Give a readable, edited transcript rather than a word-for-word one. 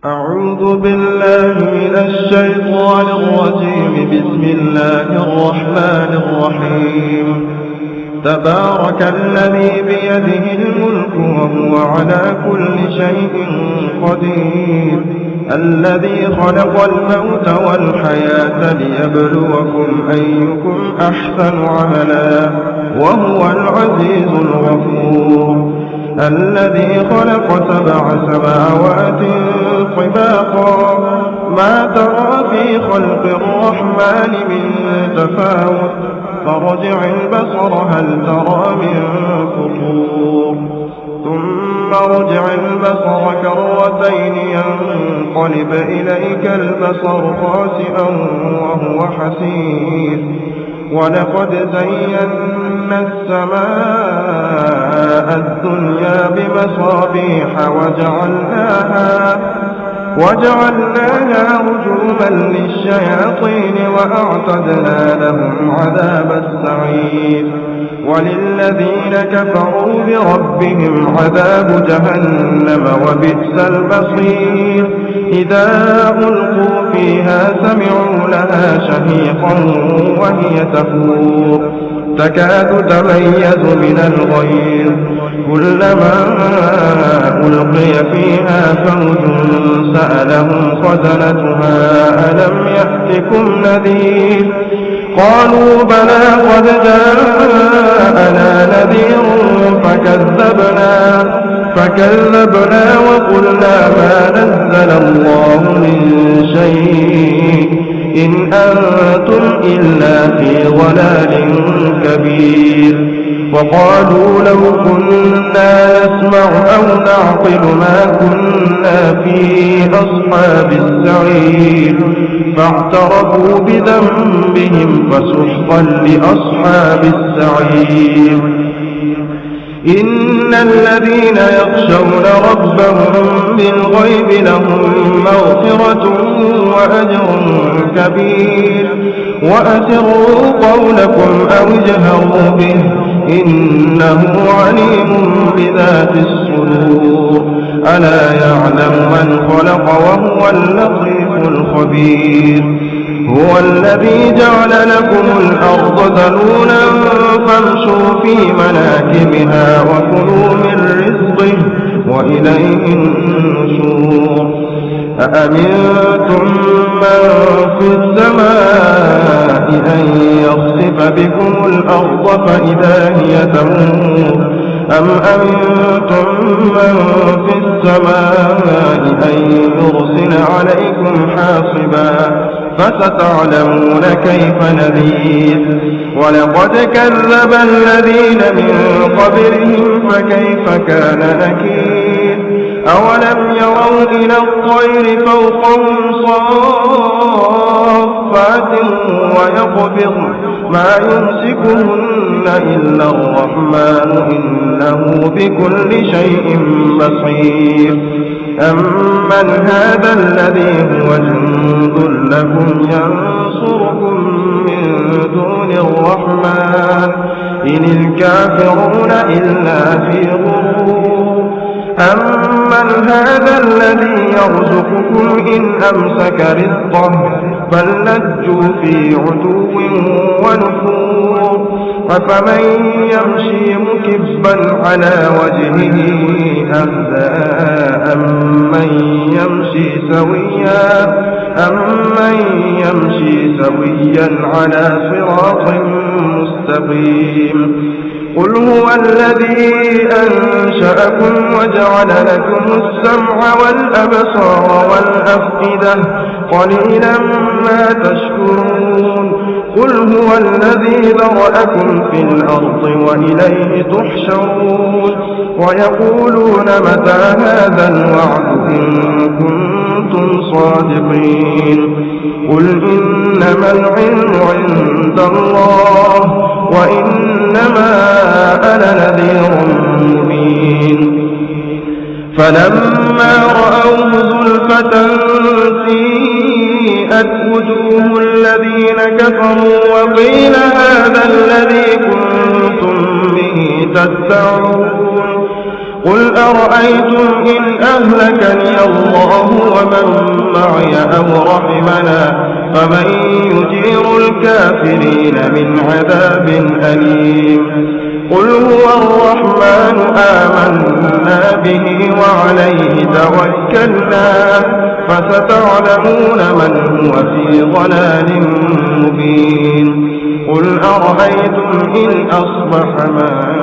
أعوذ بالله من الشيطان الرجيم. بسم الله الرحمن الرحيم. تبارك الذي بيده الملك وهو على كل شيء قدير. الذي خلق الموت والحياة ليبلوكم أيكم أحسن عملا وهو العزيز الغفور. الذي خلق 7 سماوات طباقا ما ترى في خلق الرحمن من تفاوت فارجع البصر هل ترى من فطور ثم ارجع البصر كرتين ينقلب إليك البصر خاسئا وهو حسير. ولقد زينا السماء الدنيا بمصابيح وجعلناها رجوما للشياطين وأعتدنا لهم عذاب السعير. وللذين كفروا بربهم عذاب جهنم وبئس المصير. إذا ألقوا فيها سمعوا لها شهيقا وهي تفور تكاد تميز من الغيظ كلما ألقي فيها فوج سألهم خزنتها ألم يأتكم نذير قالوا بلى قد جاءنا نذير فكذبنا وقلنا ما نزل الله من شيء إن أنتم إلا في ضلال كبير. وقالوا لو كنا نسمع أو نعقل ما كنا في أصحاب السعير فاعترفوا بذنبهم فسحقا لأصحاب السعير. إن الذين يخشون ربهم بالغيب لهم مغفرة وأجر كبير. وأسروا قولكم أو اجهروا به إنه عليم بذات الصدور. ألا يعلم من خلق وهو اللطيف الخبير. هو الذي جعل لكم الأرض ذلولا فامشوا في مناكبها وكلوا من رزقه وإليه النشور. أأمنتم من في السماء أن يخسف بكم الأرض فإذا هي تمور أم أمنتم من في السماء أن يرسل عليكم حاصبا فستعلمون كيف نذير. ولقد كذب الذين من قبلهم فكيف كان نكير. أولم يروا إلى الطير فوقهم صافات ويقبض ما يمسكهن إلا الرحمن إنه بكل شيء بصير. أمن هذا الذي هو جند لكم ينصركم من دون الرحمن إن الكافرون إلا في غرور. أمن هذا الذي يرزقكم إن أمسك رزقه بل لجوا في عتو ونفور. أفمن يمشي مكبا على وجهه أهدى أمن يمشي سويا على صراط مستقيم. قل هو الذي أنشأكم وجعل لكم السمع والأبصار والأفئدة قليلا ما تشكرون. قل هو الذي ذرأكم في الأرض وإليه تحشرون. ويقولون متى هذا الوعد إن كنتم صادقين. قل إنما العلم عند الله وإنما أنا نذير مبين. فلما رأوه زلفة سيئت وجوه الذين كفروا وقيل هذا الذي كنتم به تدعون قل أرأيتم إن أهلكني الله ومن معي أو رحمنا فمن يجير الكافرين من عذاب أليم قل هو الرحمن آمنا به وعليه توكلنا فستعلمون من هو في ضلال مبين قل أرأيتم إن أصبح ماؤكم